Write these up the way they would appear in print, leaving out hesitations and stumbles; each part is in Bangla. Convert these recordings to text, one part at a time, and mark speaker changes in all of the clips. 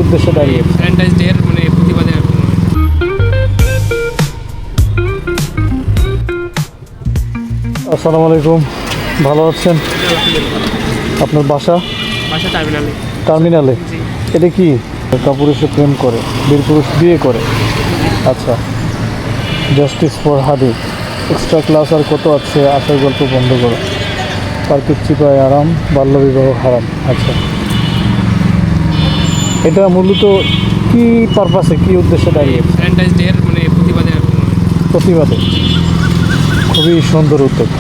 Speaker 1: উদ্দেশ্যে দাঁড়িয়ে?
Speaker 2: ভ্যালেন্টাইন্স ডে এর মানে প্রতিবাদে।
Speaker 1: আসসালামু আলাইকুম, ভালো আছেন? আপনার বাসা?
Speaker 2: বাসা টার্মিনালে।
Speaker 1: টার্মিনালে?
Speaker 2: জি।
Speaker 1: এটা কি কাপুরুষে প্রেম করে, বীর পুরুষ বিয়ে করে? আচ্ছা, justice for Hadi. Extra class আর কত আছে, আসার গল্প বন্ধ করো। পার্কের চিপায় আরাম, বাল্যবিবাহ হারাম। আচ্ছা, এটা মূলত কি পারপাসে, কি উদ্দেশ্যে দাঁড়িয়ে?
Speaker 2: ভ্যালেন্টাইন্স ডে এর মানে প্রতিবাদে।
Speaker 1: প্রতিবাদে। খুবই সুন্দর উদ্যোগ।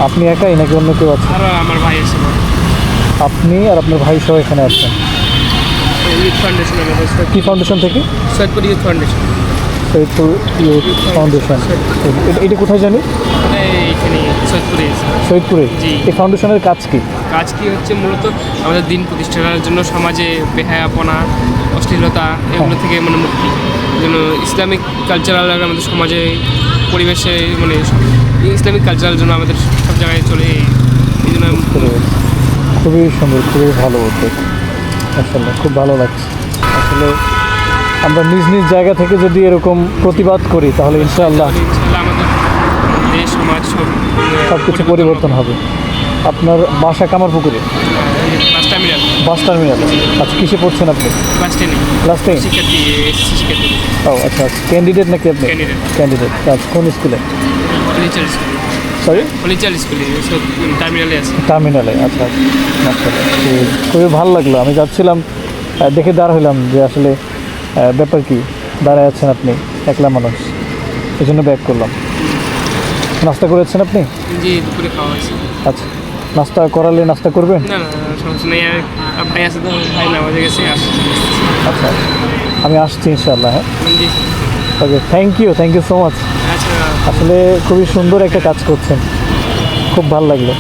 Speaker 1: আপনি একাই নাকি অন্য কেউ আছেন?
Speaker 2: আর আমার ভাই আছে,
Speaker 1: আপনি আর আপনার ভাই সহ এখানে আছেন?
Speaker 2: Youth foundation.
Speaker 1: কি ফাউন্ডেশন থেকে?
Speaker 2: Saidpur youth foundation.
Speaker 1: Saidpur youth foundation. এটা কোথায় জানি?
Speaker 2: এইখানে সৈয়দপুরে।
Speaker 1: সৈয়দপুরে।
Speaker 2: জি।
Speaker 1: এই ফাউন্ডেশনের কাজ কি?
Speaker 2: কাজ কি হচ্ছে মূলত আমাদের দিন প্রতিষ্ঠার জন্য সমাজে বেহায়াপনা, অশ্লীলতা এগুলো থেকে মানে মুক্তি যেন ইসলামিক কালচারাল আমাদের সমাজে পরিবেশে মানে ইসলামিক কালচারাল জন্য আমাদের সব জায়গায় চলে এই জন্য।
Speaker 1: খুবই সুন্দর, খুবই ভালো উদ্যোগ। আসলে খুব ভালো লাগছে। আসলে আমরা নিজ নিজ জায়গা থেকে যদি এরকম প্রতিবাদ করি তাহলে ইনশাআল্লাহ
Speaker 2: ইনশাআল্লাহ আমাদের দেশ সমাজ
Speaker 1: সব কিছু পরিবর্তন হবে। আপনার বাসা কামারপুকুরে?
Speaker 2: Bus terminal.
Speaker 1: বাস টার্মিনালে। আচ্ছা, কিসে পড়ছেন আপনি?
Speaker 2: Class 10
Speaker 1: class 10?
Speaker 2: শিক্ষার্থী, এসএসসি শিক্ষার্থী।
Speaker 1: ও আচ্ছা, ক্যান্ডিডেট নাকি আপনি?
Speaker 2: Candidate.
Speaker 1: ক্যান্ডিডেট। আচ্ছা, কোন স্কুলে?
Speaker 2: ফর্নিচার স্কুল।
Speaker 1: সরি?
Speaker 2: ফর্নিচার স্কুলে টার্মিনালে আছে।
Speaker 1: টার্মিনালে। আচ্ছা, খুবই ভালো লাগলো। আমি যাচ্ছিলাম, দেখে দাঁড় হইলাম যে আসলে ব্যাপার কি, দাঁড়ায় আছেন আপনি, একলা মানুষ, এই জন্য ব্যাক করলাম। নাস্তা করেছেন আপনি?
Speaker 2: জি, দুপুরে খাওয়া হয়েছে।
Speaker 1: আচ্ছা, নাস্তা করালে নাস্তা করবেন?
Speaker 2: না না, সমস্যা নেই। আর ভাই আছে তো, ভাই নামাজে গেছে আসছে।
Speaker 1: আচ্ছা, আমি আসছি ইনশাআল্লাহ। হ্যাঁ,
Speaker 2: জি।
Speaker 1: ওকে, থ্যাংক ইউ সো মাচ।
Speaker 2: আচ্ছা,
Speaker 1: আসলে খুবই সুন্দর একটা কাজ করছেন, খুব ভালো লাগলো।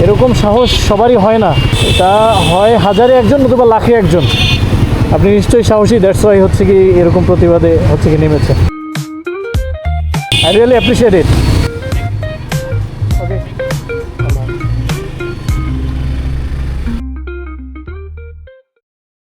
Speaker 1: এরকম সাহস সবারই হয় না, এটা হয় হাজারে একজন নতুবা লাখে একজন। আপনি নিশ্চয়ই সাহসী, দ্যাটস ওয়াই হচ্ছে কি এরকম প্রতিবাদে হচ্ছে কি নেমেছে। I really appreciate it. Okay.